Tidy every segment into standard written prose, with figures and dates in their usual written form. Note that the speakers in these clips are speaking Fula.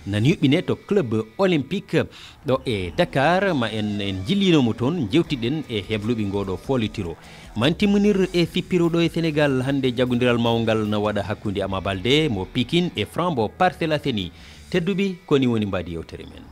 nani yuɓɓine to club olympique ɗo e Dakar ma en jillinomo toon jewtiɗen e hebluɓe ngoɗo folitiro mantimonir e fippiroɗo e Sénégal hande jaggodiral mawgal na waɗa hakkude Ama Baldé mo Pikine e Frambo Parcelles Assainies tedduɓe koni woni mbadi yewtere men.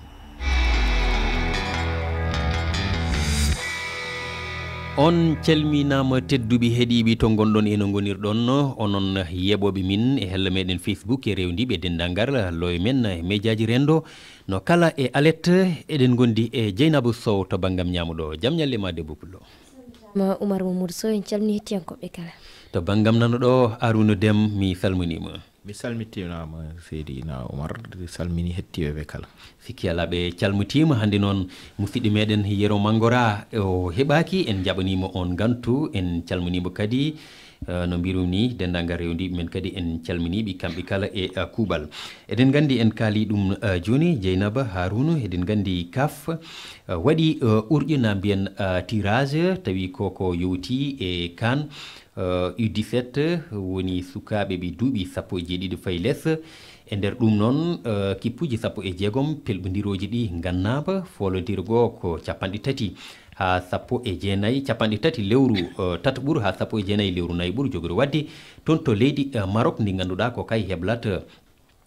On calminama tedduɓe heeɗiɓe to gonɗon eno gonirɗon onon yeɓoɓe min e hella meɗen Facebook e rewdiɓe dendagal loye men e médiaji rendo no kala e alerte eɗen gondi e Dieynabou Sow to banggam ñamuɗo jaam ñalle ma debbo pullo ma Oumar Mamadou Sow en calmini hettiyankoɓe kala to banggam nanoɗo Arouna Déme mi salminima. mi salmitinama Seydina Oumar salmini hettiɓeɓe kala sikki ala ɓe calmitima hande noon musidɗo meɗen Yero Mangora o heɓaki en jaɓanimo on gantu en calminimo kadi no mbirumi dendagal rewdiɓe men kadi en calminiɓe kamɓe kala e kuuɓal eɗen gandi en kaali ɗum joni Dieynaba Harouna eɗen gandi CAF waɗi urƴuna mbiyen tirage tawi koko yowti e CAN U17 woni sukaɓe ɓe duuɓi 17 fayi less e nder ɗum noon kippuji 16 pelɓodiroji ɗi gannama follodirgo ko 3 ha 19 3 lewru tata ɓuuro ha 19 lewru nayyi ɓuuro jogori wadde toon to leydi Maroc ndi ganduɗa ko kay heblata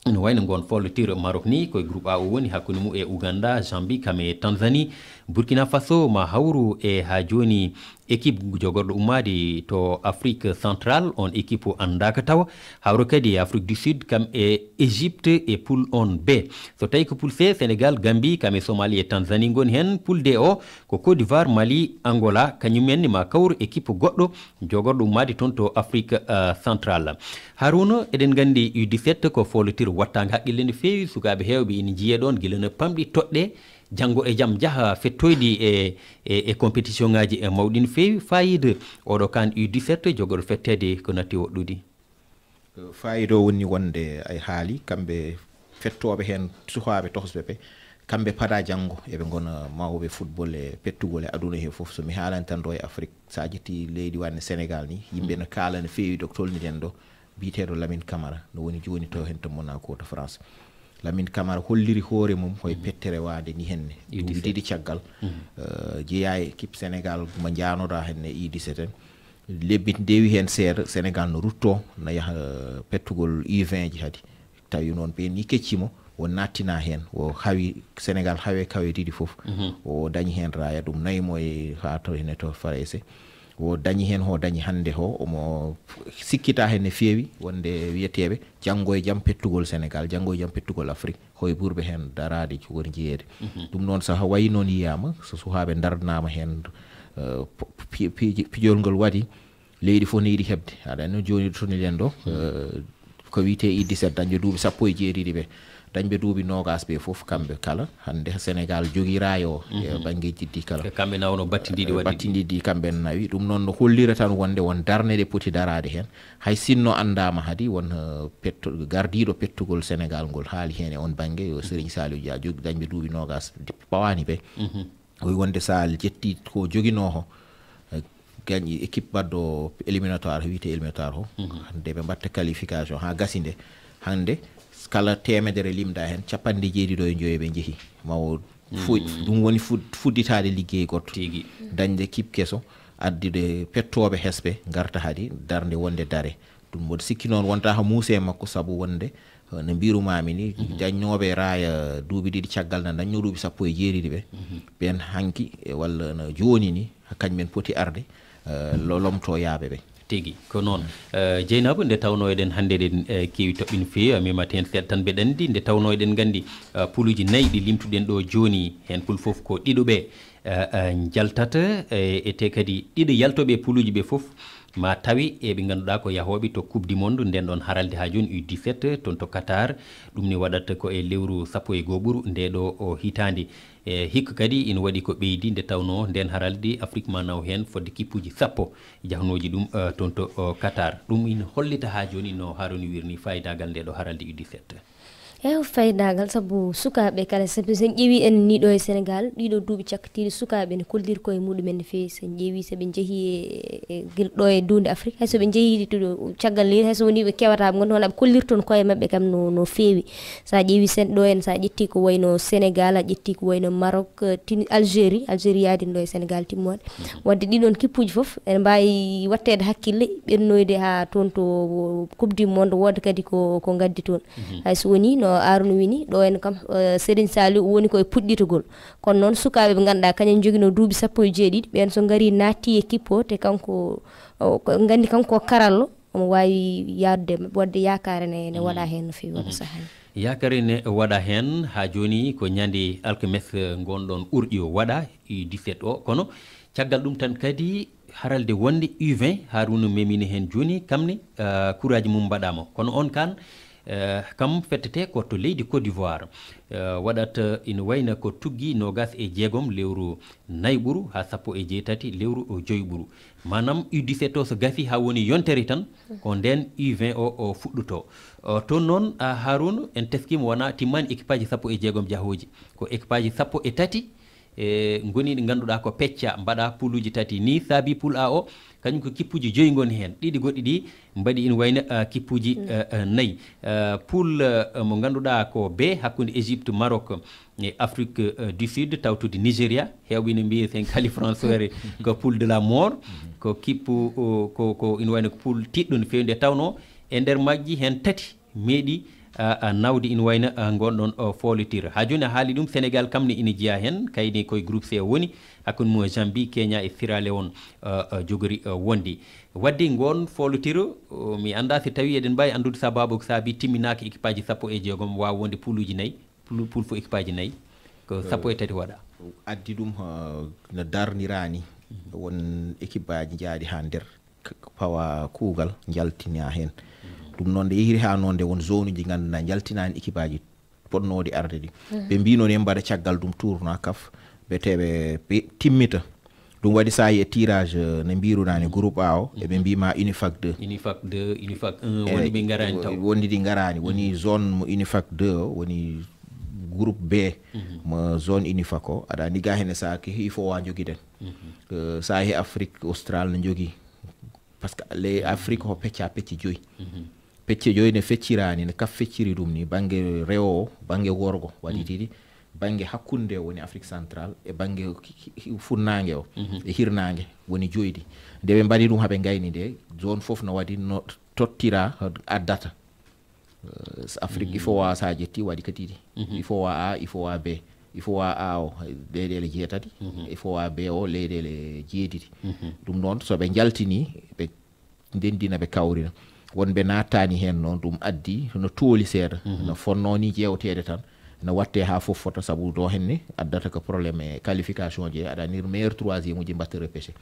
no wayno gon follotir Maroc ni koye groupe A o woni hakkude mum e Ouganda Zambie kame Tanzanie Burkina Faso ma hawru e ha joni équipe jogorɗo ummade to Afrique centrale on équipe o andaka taw hawru kadi Afrique du Sud kam e Égypte e poule on B so tawi ko poule C Sénégal Gambie kam e Somalie e Tanzanie goni hen poule D o ko Côte d'Ivoire Mali Angola kañumen ma kawru équipe goɗɗo jogorɗo ummade toon to Afrique centrale Harouna eɗen gandi U17 ko follotir wattanga haqqille no fewi sukaɓe hewɓe ina jiiya ɗon guila no pamɗi toɗɗe janggo e jaam jaaha fettoyde e compétition ngaji e mawɗi no fewi fayida oɗo kan U17 jogoɗo fettede ko natti woɗɗude fayida o woni wonde ay haali kamɓe fettoɓe hen sukaɓe tohosɓe ɓe kamɓe pada janggo eɓe gona mawɓe football e pettugol e aduna he foof somi haalani tan ɗo e Afrique sa ƴetti leydi wanne Sénégal ni yimɓe no kala no fewi ɗo tolniɗen ɗo biteɗo Lamine Camara no woni joni to hen to Monaco to France Lamine Camara holliri hoore mum hoye pettere wade ni henne duuɓi ɗiɗi caggal jeeya e équipe Sénégal mo janoɗa henne U17 lebbi ndewi hen seeɗa Sénégal no rutto no yaaha pettugol U20 ji hadi tawi noon ɓe ni keccimo o nattina hen o hawi Sénégal hawe kawe ɗiɗi foof o dañi hen raya ɗum nayimo e ha to henne to Farese o dañi hen ho dañi hande ho omo sikkita hen no fewi wonde wiyeteɓe janggo e jaam pettugol Sénégal janggo e jaam pettugol Afrique hoye ɓurɓe hen darade woni jeeyede ɗum noon so wayi noon yiyama so sukaɓe dardanama hen pijol ngol waɗi leydi fof ne yiiɗi hebde aɗa andi joni toniɗen ɗo ko wiyete U17 dañɓe duuɓi 17 ɓe dañɓe duuɓi nogas ɓe foof kamɓe kala hande Sénégal jogui raaya o e banggue jiddi kala kamɓe nawno battidiɗi kamɓe nawi ɗum noon no hollira tan wonde won darne ɗe poti darade hen hay sinno andama hadi won gardiɗo pettugol Sénégal ngol haali hen e on banggue yo Serigne Saliou Dia jogui dañɓe duuɓi nogas pawani ɓe oyi wonde Sall jetti ko joguinoho gañi équipe baddo éliminatoire wiyete éliminatoire ho hande ɓe mbatta qualification ha gasinde hande kala temedere limda hen 75 ɓe jeehi mawo ɗum woni fudditade liggey goto dañde équipe kesso addude pettoɓe hesɓe garta hadi darde wonde dare ɗum mboɗo sikki noon wonta ha muuse makko saabu wonde no mbirumami ni dañnoɓe raaya duuɓi ɗiɗi caggal na dañno duuɓi 17 ɓe ɓen hanki walla no joni ni kañumen poti arde lomto yaaɓe ɓe tigi ko noon Dieynaba nde tawno eɗen hannde eɗen keewi toɓɓin feewi mimata hen seeɗa tan mbeɗa andi nde tawno eɗen gandi puluji 4 ɗi limtuɗen ɗo joni hen pul foof ko ɗiɗoɓe jaltata e te kadi ɗiɗo yaltoɓe puluji ɓe foof ma tawi eɓe ganduɗa ko yahoɓe to coupe du monde nden ɗon haralde ha joni U17 toon to Qatar ɗum ni waɗata ko e lewru 11 ɓuuru ndeɗo o hitande hikka kadi ina waɗi ko ɓeydi nde tawno nden haralde Afrique ma naw hen fodde kippuji 10 jahnoji ɗum toon to Qatar ɗum ina hollita ha joni no Harouna wirni fayidagal ndeɗo haralde U17 faydagal sabu sukaɓe kala sabu sen ƴeewi en ni ɗo e Sénégal ɗiɗo duuɓi cakkatiɗi sukaɓe ne kollir koye muɗumen no fewi sen ƴeewi soɓe jeehi ɗo e dunde Afrique hay soɓe jeehi to caggal leydi hay so woni ɓe kewataɓe gonta wona ɓe kollirton koye mabɓe kam no fewi sa ƴeewi sen ɗo en sa ƴetti ko wayno Sénégal a ƴetti ko wayno Maroc Algérie yadini ɗo e Sénégal timmode wadde ɗiɗon kippuji foof ene mbawi wattede hakkille ɓennoyde ha toon to coupe du monde wooda kadi ko gaddi toon hay so woni no Arouna wini ɗo en kam Serigne Saliou woni koye puɗɗitogol kono noon sukaɓe ɓe ganduɗa kañum joguino duuɓi 17 ɓen so gari natti équipe o te kanko gandi kanko karallo omo wawi yadde wadde yakare ne waɗa hen no fewi waɗa sahani yakare ne waɗa hen ha joni ko ñande alkames gonɗon ɓurɗi o waɗa U17 o kono caggal ɗum tan kadi haralde wonde U20 Harouna memini hen joni kamne couraji mum mbaɗama kono on kan kam fettete ko to leydi Côte d'Ivoire waɗata ina wayna ko tuggi 26 lewru nayɓuru ha 17 lewru joyɓuru manam U17 o so gafi ha woni yontere tan ko nden U20 o fuɗɗoto toon noon Harouna en teskima wona timmani équipe aji 16 jahoji ko équipe aji 13 goni ɗi ganduɗa ko pecca mbaɗa puluji tati ni saabi poul A o kañum ko kippuji 5 goni hen ɗiɗi goɗɗi ɗi mbaɗi ina wayna kippuji 4 poul mo ganduɗa ko B hakkude Égypte Maroc e Afrique du Sud tawtude Nigéria hewɓe ne mbiya sen kali français ko poul de la mort ko kippu ko ina wayna ko poul tiɗɗo no fewi nde tawno e nder majji hen tati meeɗi nawde ina wayna gonɗon folitire ha joni a haali ɗum Sénégal kam ne ina jeeya hen kayni koye groupe C woni hakkude mum Zambie Kenya e Sierra Leone jogori wondi wadde gon folitire mi anda si tawi eɗen mbawi andude sababu ko saabi timminaka équipe aji 16 wawa wonde pouluji 4 poul fo équipe aji 4 ko 13 waɗa addi ɗum no darnirani won équipe aji jaaɗi ha nder pawa kuugal jaltina hen ɗum noon nde yehiri ha noon nde won zone uji ganduɗa jaltinani équipe aji potnode arde ɗi ɓe mbino ne mbaɗa caggal ɗum tournoi CAF beteɓe timmita ɗum waɗi sa yi e tirage ne mbirunani groupe A o eɓe mbima UNIFAC 2 UNIFAC 1 woni ɓe garani taw woni ɗi garani woni zone mo UNIFAC 2 o woni groupe B mo zone UNIFAC o aɗa andi ga hene sa ke il faut wa joguiden sa he Afrique austral ne jogui par ce que les Afrique ho pecce 5 pecce 5 ne feccirani ne kaf fecciri ɗum ni banggue rewo banggue worgo waɗi ɗiɗi banggue hakkunde o woni Afrique centrale e banggue funnague o e hirnague woni joyɗi nde ɓe mbaɗi ɗum haaɓe gayni nde zone foof no waɗi no tottira addata Afrique il faut wa sa jetti waɗi ka ɗiɗi il faut wa A il faut wa B il faut wa A o leyɗele 7 il faut wa B o leyɗele 7 ɗum noon soɓe jaltini ɓe ndendina ɓe kawrina wonɓe nattani hen noon ɗum addi no tooli seeɗa no fonno ni jewtede tan no watte ha fof fota saabu ɗo henne addata ko probléme e qualification je aɗa nir meilleur 3e uji mbatta repêché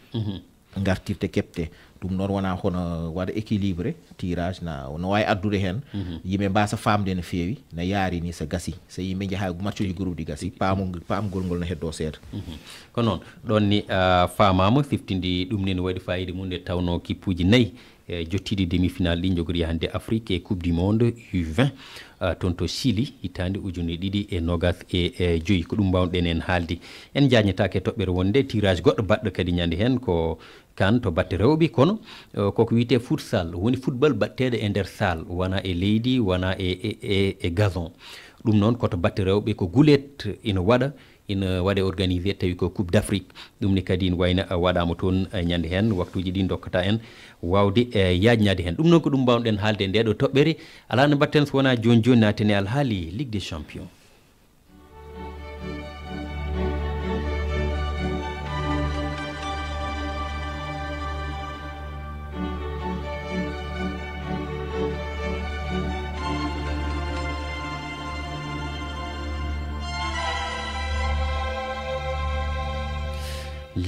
gartirte kepte ɗum noon wona hono waɗa équilibré tirage no wawi addude hen yimɓe mbasa famde no fewi no yaari ni so gasi so yimɓe jaaha match uji groupe ɗi gasi pamgol ngol no heddo seeɗa ko noon ɗon ni famama siftindi ɗum ne no waɗi fayida mum nde tawno kippuji 4 jottidi demi-finale ɗi jogori hande Afrique et coupe du monde U20 toon to Chili hitande 2025 ko ɗum mbawɗen en haaldi en jañetake toɓɓere wonde tirage goɗɗo baɗɗo kadi ñande hen ko kan to batte rewɓe kono koko wiyete futsal woni football batteɗo e nder salle wona e leydi wona e gazon ɗum noon koto batte rewɓe ko gulet ina waɗa ina waɗe organisé tawi ko coupe d'Afrique ɗum ni kadi ne wayna waɗama toon ñande hen waktuji ɗi dokkata en wawde yajñade hen ɗum noon ko ɗum mbawɗen haalde nde ɗo toɓɓere ala no mbatten so wona joni joni natene alhaali Ligue des Champions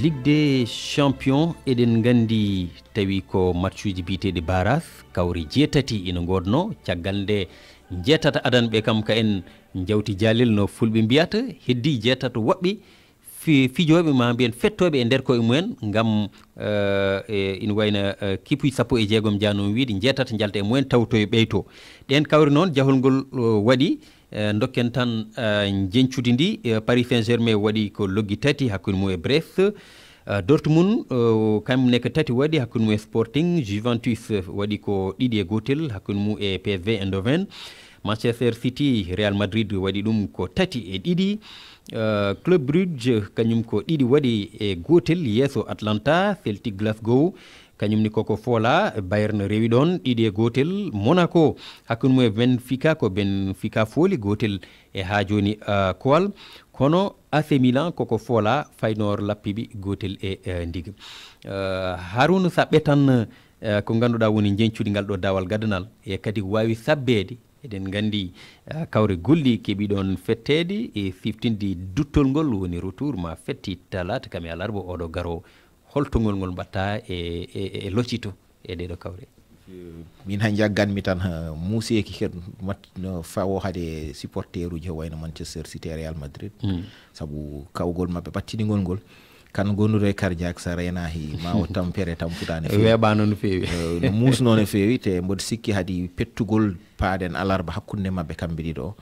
Ligue des Champions eɗen gandi tawi ko matchuji biteɗe barrage kawri 7 ina godno caggal nde 7 adanɓe kam ka en jawti jalel no fulɓe mbiyata heddi 7 woɓɓe fijoɓe ma mbiyen fettoɓe e nder koye mumen gam ina wayna kippuji 16 jaanom wiide 7 jalta e mumen tawto e ɓeyto ɗen kawri noon jahol ngol waɗi dokken tan jencude ndi Paris Saint-Germain waɗi ko loggi tati hakkude mum e Brest. Dortmund kamne ko tati waɗi hakkude mum e Sporting. Juventus waɗi ko 2-1 hakkude mum e PSV Eindhoven. Manchester City Real Madrid waɗi ɗum ko 3-2. Club Brugge kañum ko 2 waɗi e 1 yeeso Atlanta. Celtic Glasgow kañum ni koko foola. Bayern rewi ɗon 2-1. Monaco hakkude mum e Benfica ko Benfica fooli 1 e ha joni koal. Kono AC Milan koko foola. Feyenoord lappiɓi 1 e ndiga. Harouna sa ɓetan ko ganduɗa woni jencude ngal ɗo dawal gadanal e kadi wawi sabbede. Eɗen gandi kawre golli keeɓi ɗon fettede e fiftinde duttol ngol woni retour ma fetti talata kam e alarba oɗo garo. Holtongol ngol mbatta e loccito e ɗeɗo kawre. Min han jagganmi tan muuseki ken no fawo hade supporter uji wayno Manchester City Real Madrid. Sabu kawgol mabɓe battinigol ngol kan gonnudo e cardiaque sa renahi ma o tampere tamputane weɓano no fewi no musno no fewi te mboɗo sikki hadi pettugol paaden alarba hakkunde mabɓe kamɓe ɗiɗo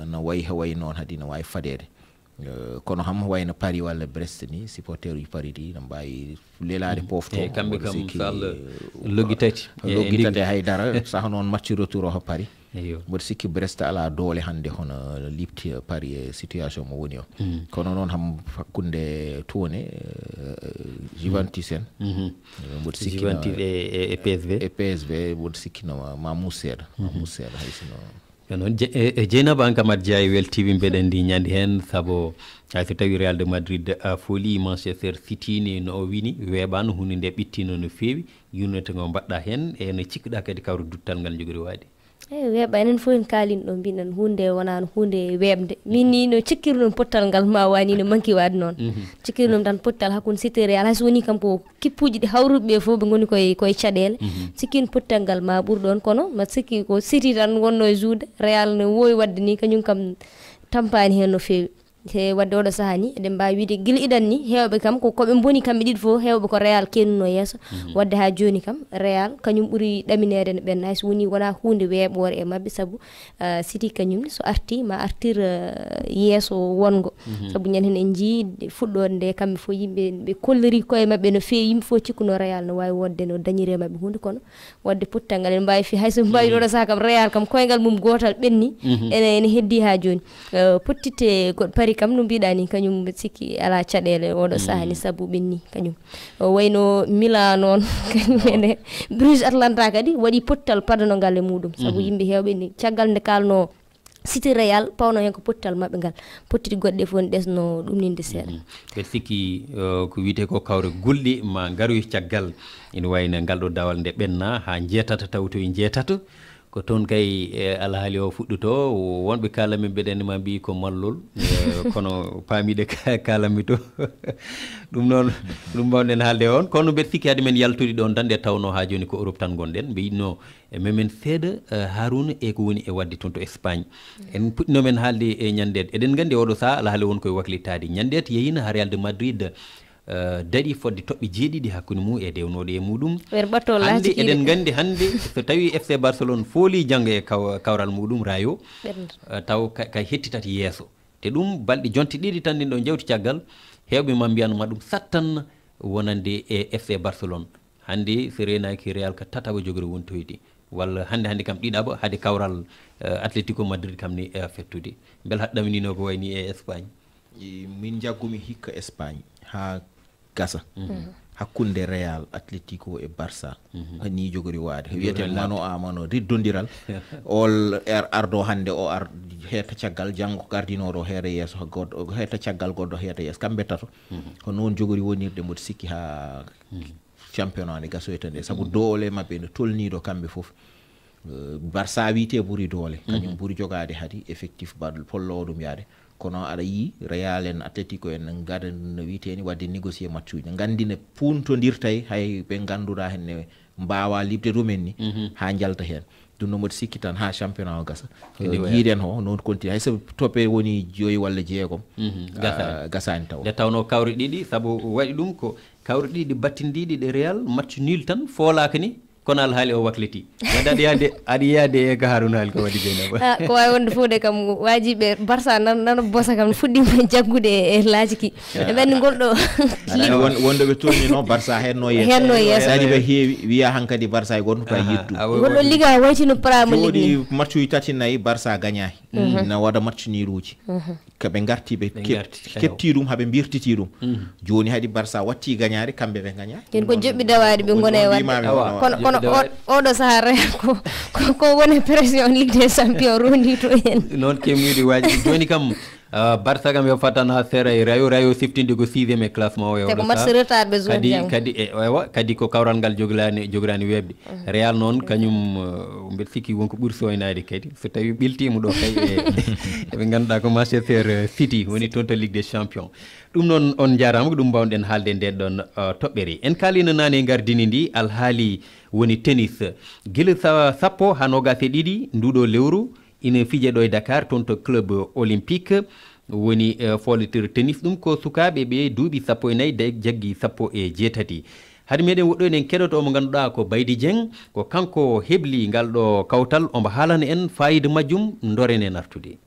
no wayi way noon hadi no wawi fadede. Kono ham wayno Paris walla Brest ni supporter uji Paris ɗi no mbawi lelade pofto kamɓe kam so Allah loggi tati haydara saha noon match retour o ha Paris. Mboɗo sikki Brest ala doole hande hono lipti Paris e situation mo woni o. Kono noon ham hakkunde toone Juventus en mboɗo sikki Juventus e PSV mboɗo sikki no ma museeɗa haysino noon Dieynaba an kam aɗa jeeya weltiɓe mbeɗen ndi ñandi hen saabu hay so tawi Real de Madrid fooli Manchester City ni no o wini weeɓano hunde nde ɓittino no fewi yurnete ngo mbaɗɗa hen e no cikkuɗa kadi kawre duttal ngal jogori waade. weeɓa enen fof en kaalino ɗo mbiɗen hunde wonano hunde weɓde min ni no cikkirɗum pottal ngal ma wani no manki wade noon cikkirɗum tan pottal hakkude City Real hay so woni kam ko kippuji ɗi hawruɓe fof ɓe goni koye caɗele cikkino pottal ngal ma ɓuurɗon kono ma sikki ko City tan wonno e juude Real no wowi wadde ni kañum kam tampani hen no fewi he wadde oɗo saaha ni eɗen mbawi wiide guila iɗan ni hewɓe kam koɓe boni kamɓe ɗiɗi fof hewɓe ko Real kennuno yesso wadde ha joni kam Real kañum ɓuuri ɗaminede no ɓenna hayso woni wona hunde weeɓore e mabɓe saabu City kañumne so arti ma artir yesso wongo saabu ñanden hen en jii fuɗɗode nde kamɓe fof yimɓe ɓe kolliri koye mabɓe no fewi yimɓe fof cikkuno Real no wawi wonde no dañiri mabɓe hunde kono wadde pottal ngal en mbawi fi hayso mbawi oɗo saaha kam Real kam koyngal mum gotal ɓenni ene heddi ha joni pottitte goɗɗo Paris kam no mbiɗa ni kañum sikki ala caɗele oɗo saaha ni saabu ɓenni kañum wayno Milan noon kañum ene Bruges Atlanta kadi waɗi pottal padanogal e muɗum saabu yimɓe hewɓe ni caggal nde kalno City Real pawno hen ko pottal mabɓe ngal pottiti goɗɗe fof ne ɗesno ɗumninde seeɗa ɓe sikki ko wiyete ko kawre gulɗi ma garoy caggal ene wayno ngal ɗo dawal nde ɓenna ha jeetata tawtoye jeetata ko toon kay alhaali o fuɗɗoto wonɓe kalamin mbeɗen ma mbi ko mallol kono paamiɗe kalanmi to ɗum noon ɗum mbawɗen haalde on kono mbeɗa sikki hade men yaltude ɗon tan nde tawno ha joni ko Europe tan gonɗen mbe yitno memen seeɗa Harouna e ko woni e wadde toon to Espagne en puɗɗinomen haalde e ñandede eɗen gandi oɗo saha alhaali won koye waklitade ñandede yeyina ha Real de Madrid daɗi fodde toɓɓe jeeɗiɗi hakkude mum e dewnoɗo e muɗum hande eɗen gandi hande so tawi FC Barcelone fooli jangga e kawral muɗum Rayo taw kay hettitata yeeso te ɗum balɗe jonte ɗiɗi tan nden ɗo jewti caggal hewɓe ma mbiyanma ɗum sattan wonande e FC Barcelone hande so renaki Real ka tataɓa jogori wontoyde walla hande kam ɗiɗaɓa haade kawral Atlético Madrid kam ni fettude beele haɗa ɗaminino ko wayni e Espagne min jaggumi hikka Espagne ha gasa hakkunde Real Atlético e Barça ni jogori waade wiyete mano riddodiral ol ardo hande o heeta caggal janggo gardinoɗo heere yeeso goɗɗo heeta caggal goɗɗo heeta yeeso kamɓe tato ko noon jogori wonirde mboɗo sikki ha championnat ne gasoyta nde saabu doole mabɓe no tolniɗo kamɓe foof Barça wiite ɓuuri doole kañum ɓuuri jogade hadi effectif baɗol pollowo ɗum yaade kono aɗa yi Real en Atlético en gada no wiiteni wadde négocier match uji gandi ne puntodirtay hay ɓe ganduɗa hen ne mbawa libde ɗumen ni ha jalta hen ɗum no mboɗo sikki tan ha championnat o gasa yiiɗen ho noon continue hay so toppe woni 5 walla 6 gasani taw nde tawno kawre ɗiɗi saabu waɗi ɗum ko kawre ɗiɗi battindiɗi ɗe Real match nul tan foolaka ni kono alhaali o wakliti wadde aɗa yiyade e ko Harouna haali ko waɗi Dieynaba ko wawi wonde fode kam wajiɓe Barça nano bosa kam fuɗɗima jaggude e laaji ki ɓe ɓenni golɗo wonde ɓe tourni noon Barça henno yeeso sadi ɓe heewi wiya hankadi Barça e gonɗo to yettu golɗo liga waytino pramo ligue woɗi match uji tati nayyi Barça gagnaki na waɗa match niruji koɓe garti ɓe ketti ɗum haɓe birtiti ɗum joni haɗi Barça watti gagnade kamɓe ɓe gagnaki ken ko joɓɓi dawade ɓe gona e wadde kono oɗo saaha reya ko woni pression ligue des champions rondi to hen noon kemmiɗi waji joni kam Barça kam yo fatana sera e rayo siftinde ko 6e e classement o ko match retard ɓe joué kadi ko kawral ngal jogorani webde Real noon kañum mbeɗa sikki wonko ɓuuri soynade kadi so tawi ɓiltima ɗo kay eɓe ganduɗa ko Manchester City woni toon to ligue des champions ɗum noon on jarama ko ɗum mbawɗen haalde nden ɗon toɓɓere en kalino nane e gardini ndi alhaali woni tennis guila sappo ha nogas e ɗiɗi nduɗo lewru ina fije ɗo e Dakar toon to club olympique woni folitir tennis ɗum ko sukaɓe ɓe duuɓi 14 jaggi 17 hade meɗen woɗɗo en keɗoto omo ganduɗa ko Baydi Dieng ko kanko hebli ngal ɗo kawtal omo haalana en fayida majjum dorene nartude.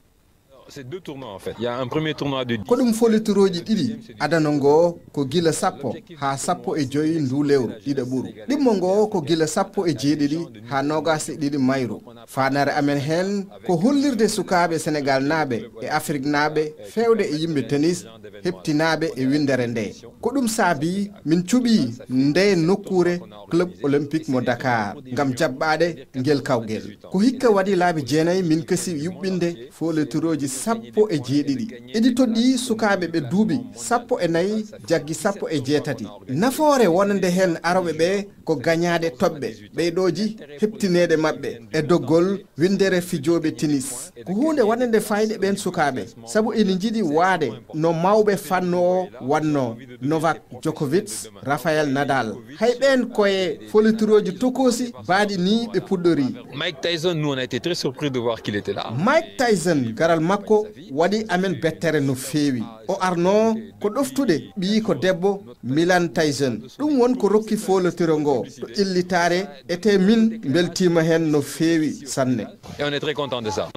C'est deux tournois en fait. Il y a un premier tournoi de ko ɗum folitiroji ɗiɗi adana ngo ko gila sappo ha sappo e joyi ndu lewru ɗiɗa ɓuuru ɗimmo ngo ko gila sappo e jeeɗiɗi ha nogas e ɗiɗi mayru fanare amen hen ko hollirde sukaɓe Sénégal naaɓe e Afrique naaɓe fewde e yimɓe tennis heptinaɓe e windere nde ko ɗum saabi min cuɓi nde nokkure club olympique mo Dakar gam jaɓɓade ngel kawgel ko hikka waɗi laabi 9 min kasi yuɓɓinde folitiroji sappo e jeeɗiɗi eɗi toɗɗi sukaɓe ɓe duuɓi 14 jaggi 17 nafoore wonande hen aroɓe ɓe ko gagnade toɓɓe ɓeyɗoji heptinede mabɓe e doggol windere fijoɓe tennis ko hunde waɗande fayde ɓen sukaɓe saabu ene jiiɗi waade no mawɓe fanno o wanno Novak Djokovic Rafael Nadal hay ɓen koye folitiroji tokosi baaɗi ni ɓe puɗɗori. Mike Tyson, nous on a été très surpris de voir qu'il était là. Mike Tyson garal makko waɗi amen bettere no feewi o arno ko ɗoftude ɓi ko debbo Milan Tyson ɗum won ko rokki folitiro ngo to illitare ete min beltima hen no feewi sanne et on est très content de ça.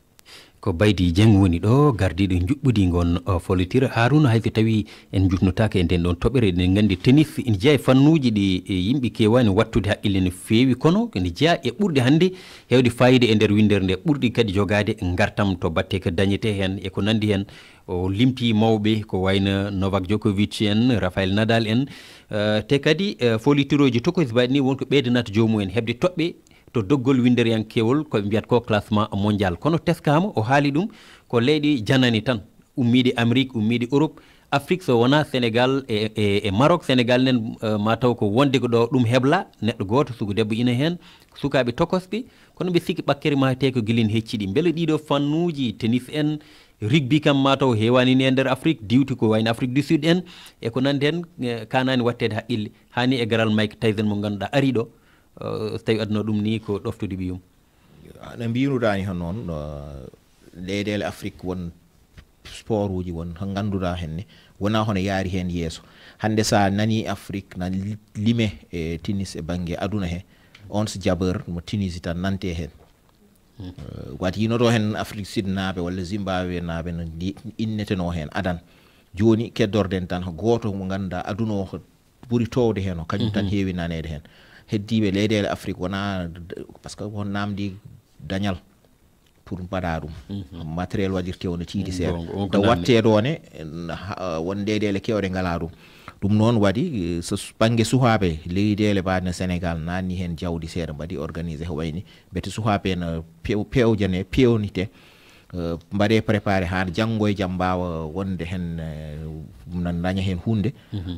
ko Baydi Dieng woni ɗo gardiɗo juɓɓudi gon folitira Harouna hayso tawi en jutnotaka e nden ɗon toɓɓere eɗen gandi tennis ina jeeya e fannuji ɗi yimɓe kewani wattude haqqille no feewi kono ene jeeya e ɓurde hannde hewde fayida e nder windere nde ɓurɗi kadi jogade gartam to batte ko dañete hen e ko nandi hen o limti mawɓe ko wayno Novak Djokovic en Rafael Nadal en te kadi folitiroji tokosi mbaɗi ni wonko ɓeydanata jomumen hebde toɓɓe to doggol winderiyankewol koɓe mbiyata ko classement mondial kono teskama o haali ɗum ko leyɗi janani tan ummiɗe Amérique ummiɗe Europe Afrique so wona Sénégal e Maroc Sénégal nen mataw ko wonde ko ɗo ɗum hebla neɗɗo goto sugu debbo ina hen sukaɓe tokosɓe kono ɓe sikki ɓakkere mate ko guilin hecciɗi beele ɗiɗo fannuji tennis en rugby kam mataw hewani ni e nder Afrique diwti ko wayno Afrique du Sud en e ko nandi hen kanani wattede haqqille hani e garal Mike Tyson mo ganduɗa ari ɗo so tawi adno ɗum ni ko ɗoftude ɓiyum no mbiruɗani hen noon leyɗele Afrique won sport uji won ko ganduɗa henne wona hono yaari hen yeeso hande sa nani Afrique na lime e tennis e banggue aduna he on so jabeur mo Tunisie tan nante hen wati yinoto hen Afrique Sud naaɓe walla Zimbabwe naaɓe no inneteno hen adan joni keddorden tan goto mo ganduɗa aduna o ko ɓuuri towde hen o kañum tan heewi nanede hen heddiɓe leyɗele Afrique wona par ce que won namdi dañal pour mbaɗa ɗum matériel waɗirte o no tiiɗi seeɗa to watte ɗone won leyɗele kewɗe ngala ɗum noon waɗi so banggue suhaɓe leyɗele mbaɗe Sénégal nanni hen jawdi seeɗa mbaɗi organisé ko wayni beete suhaɓe no pewjane pewnite mbaɗe préparé ha janggo e jaam mbawa wonde hen daña hen hunde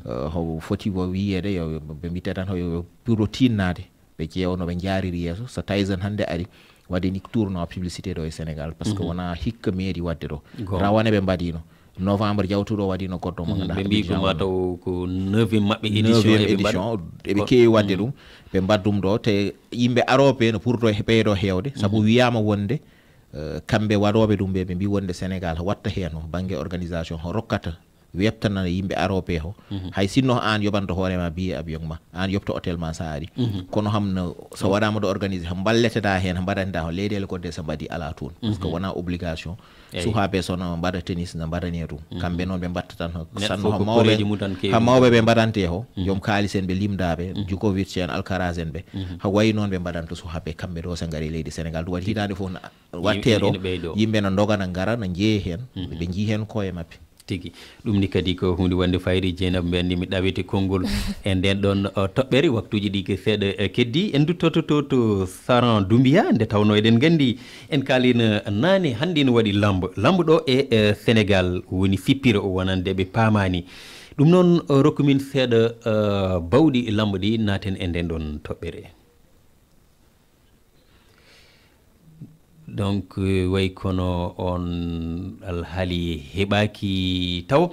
ho foti wo wiyede yo ɓe mbitte tan yo pour tinnade ɓe ƴewno ɓe jariri yeeso so Tyson hande ari waɗi ni tournoi publicité ɗo e Sénégal par ce que wona hikka meeɗi wadde ɗo rawane ɓe mbaɗino novembre jawtuɗo waɗino goɗɗo mo ganduɗa ɓe mbi ko mataw ko 9e mabɓe édition eɓe kewi wadde ɗum ɓe mbaddum ɗo te yimɓe aroɓe no pourto ɓeyɗo hewde saabu wiyama wonde kamɓe waɗoɓe ɗum ɓe mbi wonde Sénégal watta hen o banggue organisation ho rokkata webtana yimɓe aroɓe ho hay sinno an yoɓanta hoorema billet avion ma an yopta hôtel ma sa ari kono hamno so waɗama ɗo organisé ha balleteda hen ha mbaɗanɗa ho leyɗele godde so mbaɗi ala toon par ce que wona obligation suhaɓe sono mbaɗa tennis no mbaɗani toon kamɓe noon ɓe mbatta tan sanno ha mawɓe ɓe mbaɗante ho joom kalis en ɓe limdaɓe Djokovic en Alcaraz en ɓe ha wayi noon ɓe mbaɗanta suhaɓe kamɓe ɗo so gari leydi Sénégal ɗum waɗi hitande fof watteɗo yimɓe no dogana gara no jeeyi hen ɓe jii hen koye mabɓe tigi ɗum ni kadi ko hunde wonde fayri Dieynaba Mendy mi ɗawete konngol e nden ɗon toɓɓere waktuji ɗi ke seeɗa keddi en duttoto to Saran Doumbia nde tawno eɗen gandi en kalino nane hannde ne waɗi lambo ɗo e Sénégal woni sippira o wonande ɓe paamani ɗum noon rokkumin seeɗa bawɗi lambo ɗi naten e nden ɗon toɓɓere donc way kono on alhaali heɓaki taw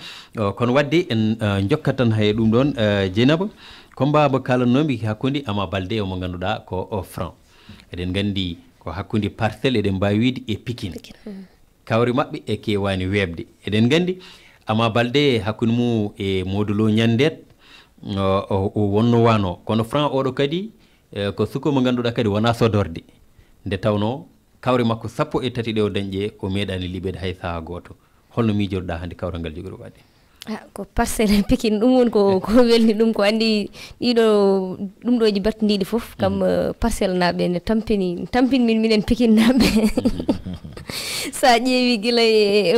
kono wadde en jokkat tan hay ɗum ɗon Dieynaba kombaba kalannomi hakkude Ama Baldé omo ganduɗa ko Franc eɗen gandi ko hakkude Parcelles eɗen mbawi wiide e Pikine kawri mabɓe e kewani webde eɗen gandi Ama Baldé hakkude mum e Modou Lo ñandet o wonno wano kono Franc oɗo kadi ko suko mo ganduɗa kadi wona sodorde nde tawno kawre makko 13 ɗe o dañƴe o meeɗani liɓede hay saha goto holno miijorɗa hannde kawral ngal jogori wadde ko Parcelles Pikine ɗum woni ko welni ɗum ko andi ɗiɗo ɗum ɗoji battidiɗi foof kam Parcelles naɓe ne tampini min minen Pikine naɓe sa ƴeewi guila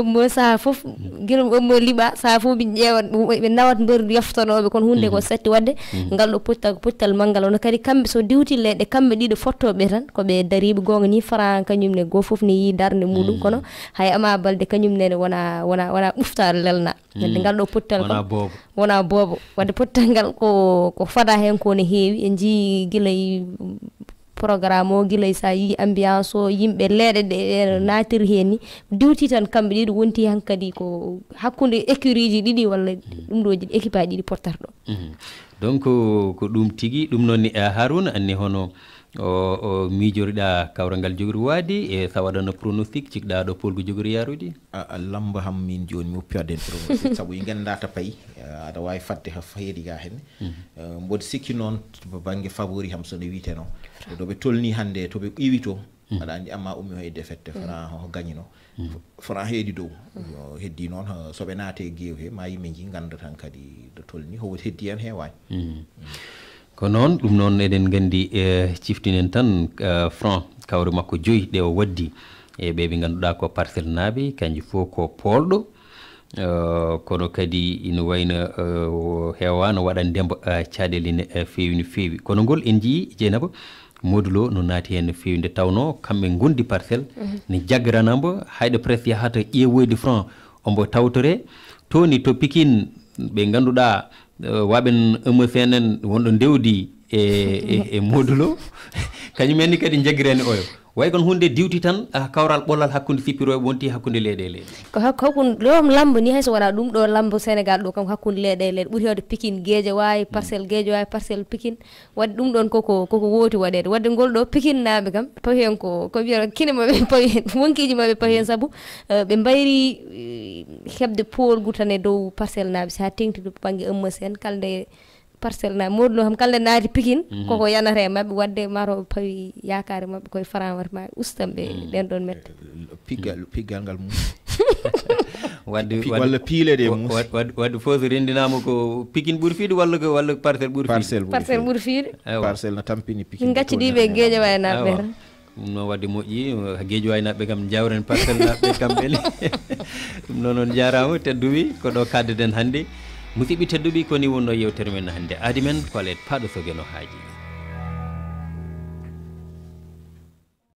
emmo saha foof guila emmo liɓa saha fof min ƴeewat ɓe nawat mbeur yoftanoɓe kono hunde ko satti wadde ngal ɗo pottal manggal ono kadi kamɓe so diwtilleɗe kamɓe ɗiɗo fottoɓe tan koɓe dariɓe gonga ni Franc kañumne goto foof ne yi darde muɗum kono hay Ama Baldé kañumnene wona ɓuftare lelna ande ngal ɗo pottal wona boobo wadde pottal ngal ko fada hen ko ne heewi en jii guila programme o guila sa yi ambiance o yimɓe leeɗe ɗe natiri hen ni diwti tan kamɓe ɗiɗo wonti hankkadi ko hakkude écurie ji ɗiɗi walla ɗum ɗo équipe aji ɗiɗi pottata ɗo donc ko ɗum tigui ɗum noon ni Harouna anni hono o miijoriɗa kawral ngal jogori waadi e sa waɗano pronostic cikɗa ɗo polgu jogori yarude lamba ham min joni mi uppi wadde pronostic saabu i gandata payi aɗa wawi fadde ha heedi ga hen mboɗo sikki noon to banggue favori ham sono wiiteno ɗoɓe tolni hannde toɓe ƴiwi to aɗa andi Ama ummi ho e défaite Franc ho gagnino Franc heedi dow heddi noon soɓe naate gueew he ma yimɓe ji ganda tan kadi ɗo tolni ho heddi hen heewani ko noon ɗum noon eɗen gandi ciftinen tan Franc kawre makko 5 ɗe o waddi e ɓe ganduɗa ko Parcelles naaɓe kanƴe fof ko polɗo kono kadi ina wayno heewano waɗa ndemba caɗele ne feewi no feewi kono ngol en jii Dieynaba Modou Lo no naati hen no feewi nde tawno kamɓe gondi Parcelles ne jaggiranamo hayɗo presque yahata ƴeewoyde Franc ombo tawtore toni to Pikine ɓe ganduɗa waɓen Eumeu Sène en wonɗo ndewdi e Modou Lo kañumen ni kadi jaggirani oyo way kon hunde diwti tan kawral ɓollal hakkude sippiroɓe wonti hakkude leyɗele ko hakkude ɗo lambo ni hayso waɗa ɗum ɗo lambo Sénégal ɗo kam hakkude leyɗele ɓuuri hewde Pikine Guédiawaye Parcelles Guédiawaye Parcelles Pikine wadde ɗum ɗon koko wooti waɗede wadde ngol ɗo Pikine naɓe kam pawi hen ko wiyata kine maɓe pawi hen wonkiji maɓe pawi hen saabu ɓe mbayri heɓde polgu tan e dow Parcelles naɓe sa tengti to banggue Eumeu Sène kalde Parcelles naɓe Modou Lo kam kalde naati Pikine koko yanata e mabɓe wadde mataw pawi yakare mabɓe koye Franc watma ustanɓe ɗen ɗon mette piggal ngal mum walla piileɗe mum wadde fof so rendinama ko Pikine ɓuuri fiide walla Parcelles ɓuuri fiide Parcelles ɓuuri fiide Parcelles no tampini Pikine gaccidiɓe Guédiawaye naɓe tan ɗum noon wadde moƴƴi Guédiawaye naɓɓe kam jawren Parcelles naɓɓe kamɓene ɗum noon on jarama tedduwi ko ɗo kaddeden hannde musidɓe tedduɓe koni wonno yewtere men hannde aadi men ko alet paaɗo sogeno haaji